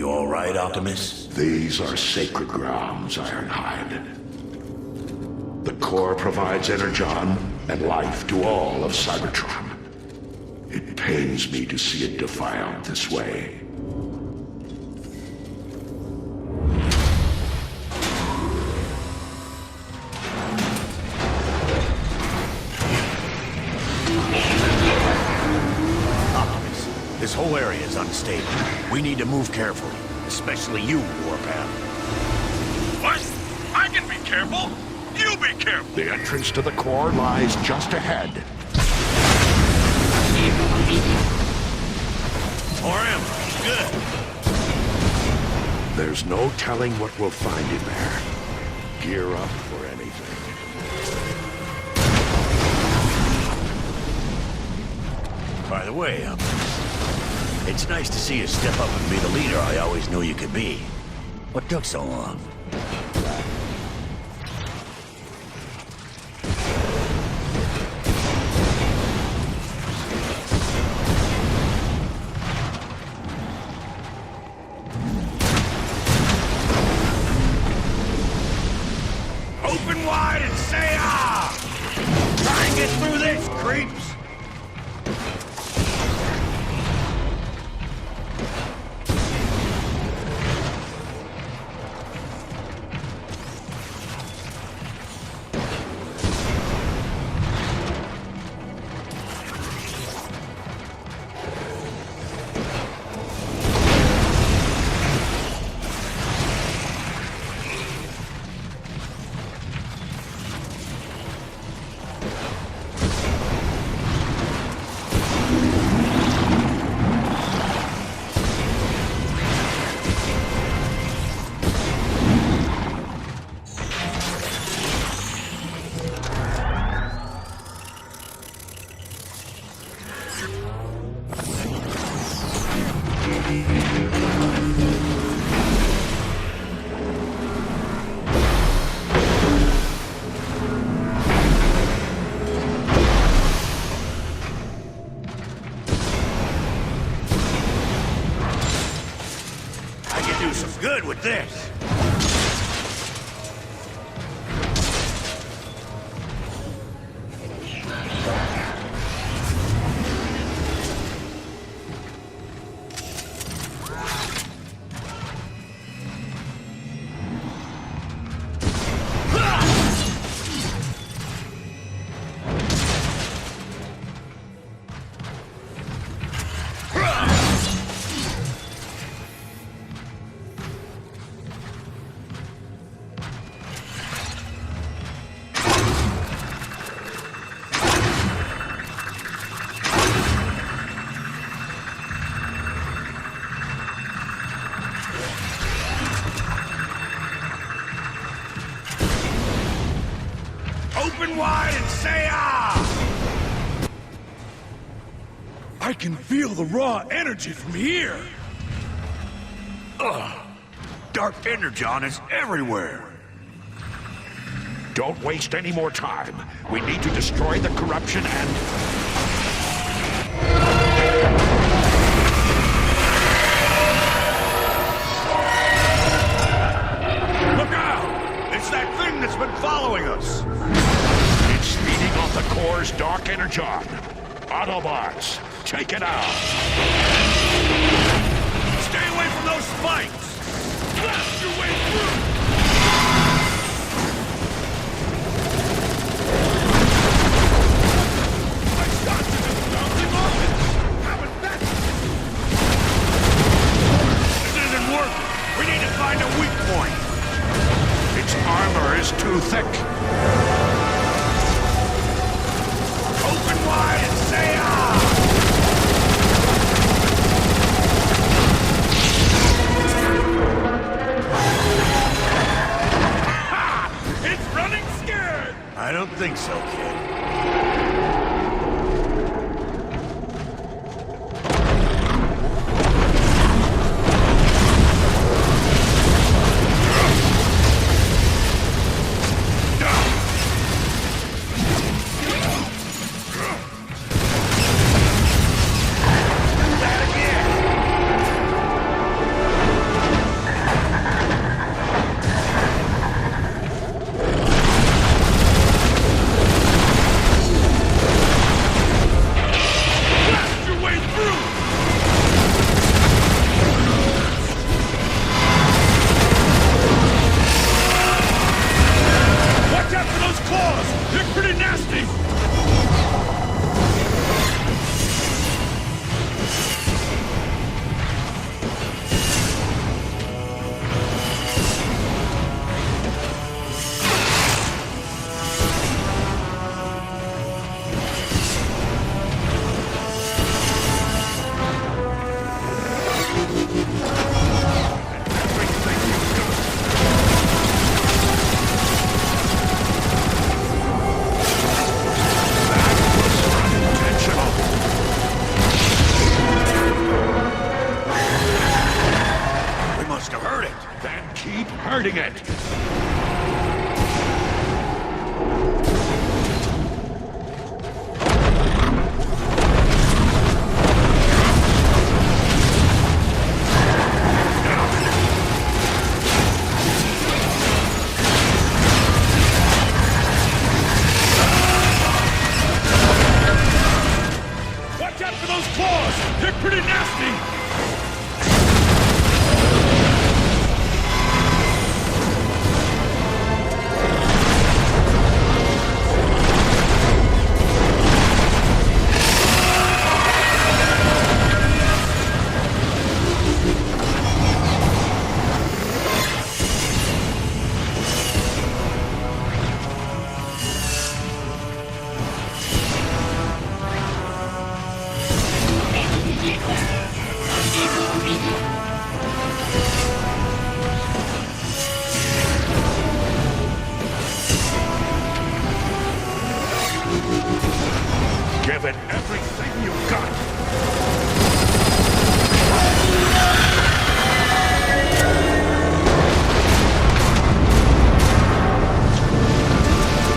You all right, Optimus? These are sacred grounds, Ironhide. The core provides energon and life to all of Cybertron. It pains me to see it defiled this way. Optimus, this whole area is unstable. We need to move carefully, especially you, Warpath. What? I can be careful. You be careful. The entrance to the core lies just ahead. More ammo. Good. There's no telling what we'll find in there. Gear up for anything. By the way, it's nice to see you step up and be the leader I always knew you could be. What took so long? Open wide and say ah! Try and get through this, creeps! Do some good with this. Open wide and say ah! I can feel the raw energy from here. Ugh. Dark energon is everywhere. Don't waste any more time. We need to destroy the corruption and... Look out! It's that thing that's been following us. It's feeding off the core's dark energon. Autobots, take it out. Stay away from those spikes! Blast your way through! My shots are just bouncing off it! How is that? This isn't working. We need to find a weak point. Its armor is too thick. Open wide and say ah! avoiding it! Watch out for those claws! They're pretty nasty! Give it everything you've got!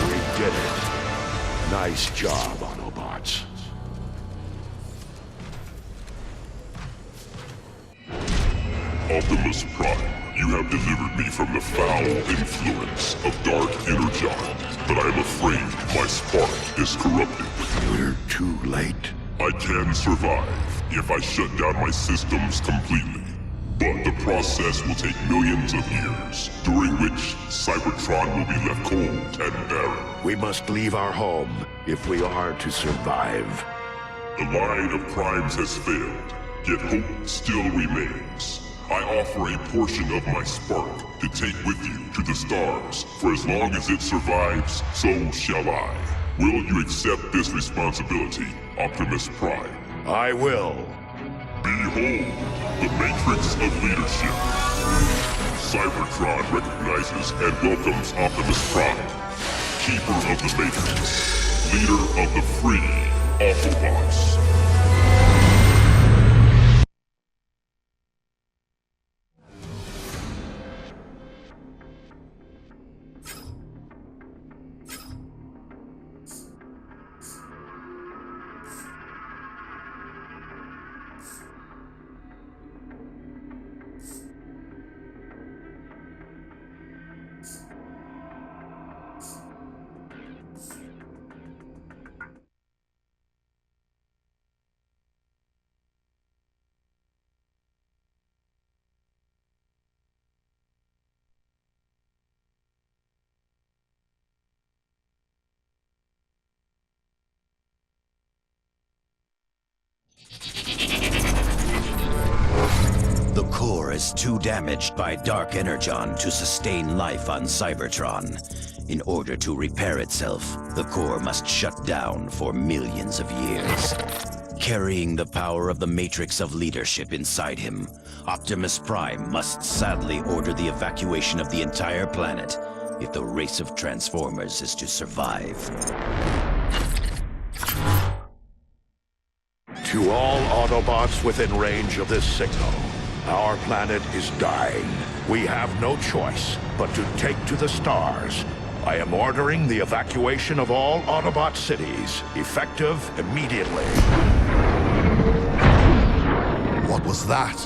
We did it. Nice job, Autobots. Optimus Prime, you have delivered me from the foul influence of Dark Energon, but I am afraid my spark is corrupted. We're too late. I can survive if I shut down my systems completely, but the process will take millions of years, during which Cybertron will be left cold and barren. We must leave our home if we are to survive. The line of crimes has failed, yet hope still remains. I offer a portion of my spark to take with you to the stars. For as long as it survives, so shall I. Will you accept this responsibility, Optimus Prime? I will. Behold, the Matrix of Leadership. Cybertron recognizes and welcomes Optimus Prime, Keeper of the Matrix, leader of the free Autobots. The core is too damaged by Dark Energon to sustain life on Cybertron. In order to repair itself, the core must shut down for millions of years. Carrying the power of the Matrix of Leadership inside him, Optimus Prime must sadly order the evacuation of the entire planet if the race of Transformers is to survive. To all Autobots within range of this signal, our planet is dying. We have no choice but to take to the stars. I am ordering the evacuation of all Autobot cities, effective immediately. What was that?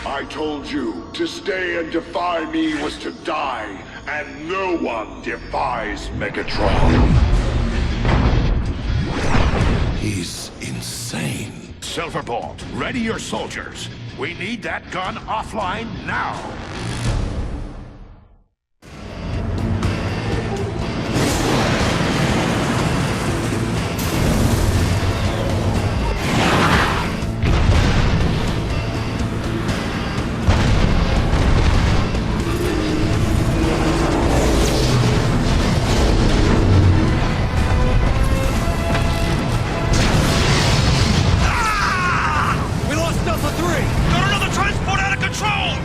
I told you, to stay and defy me was to die, and no one defies Megatron. He's insane. Silverbolt, ready your soldiers. We need that gun offline now. We lost Delta 3! Got another transport out of control!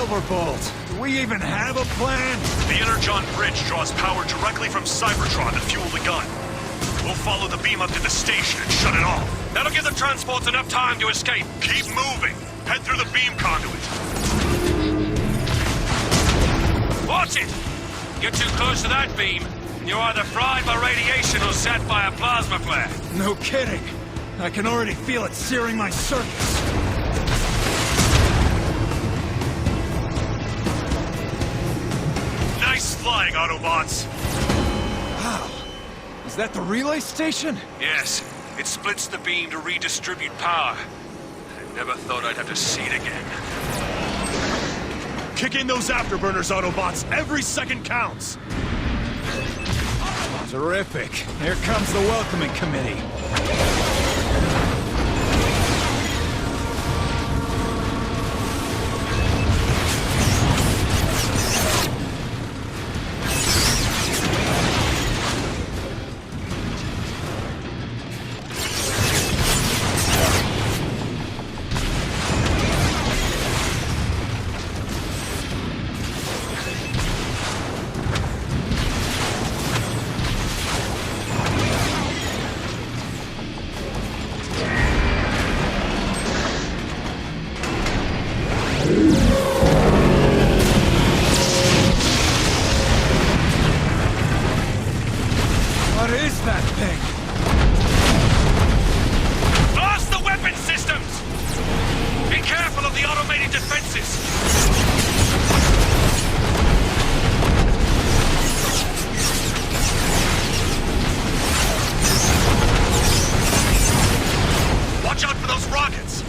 Silverbolt! Do we even have a plan? The Energon Bridge draws power directly from Cybertron to fuel the gun. We'll follow the beam up to the station and shut it off. That'll give the transports enough time to escape. Keep moving. Head through the beam conduit. Watch it! Get too close to that beam, and you're either fried by radiation or set by a plasma flare. No kidding. I can already feel it searing my circuits. Nice flying, Autobots. Wow. Is that the relay station? Yes, it splits the beam to redistribute power. I never thought I'd have to see it again. Kick in those afterburners, Autobots. Every second counts. Terrific. Here comes the welcoming committee. What is that thing? Blast the weapon systems! Be careful of the automated defenses! Watch out for those rockets!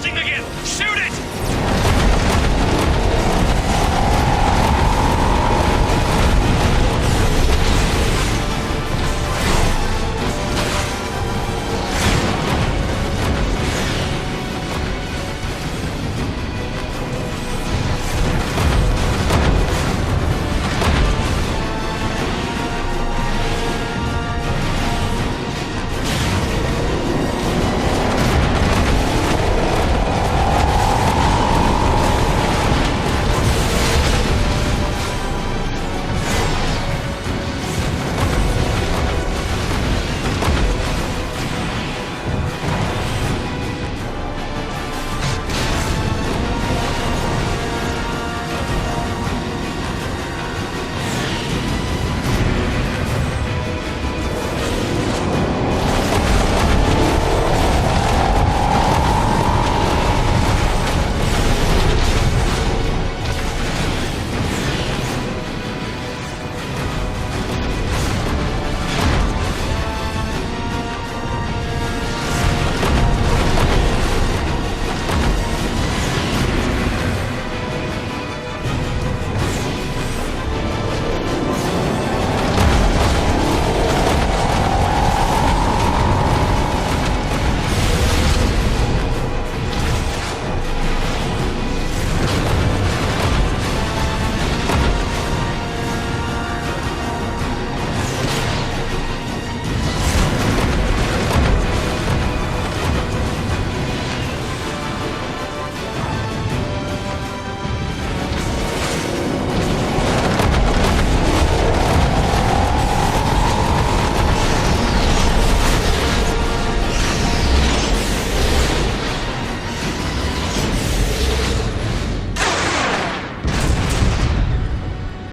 Again! Shoot it!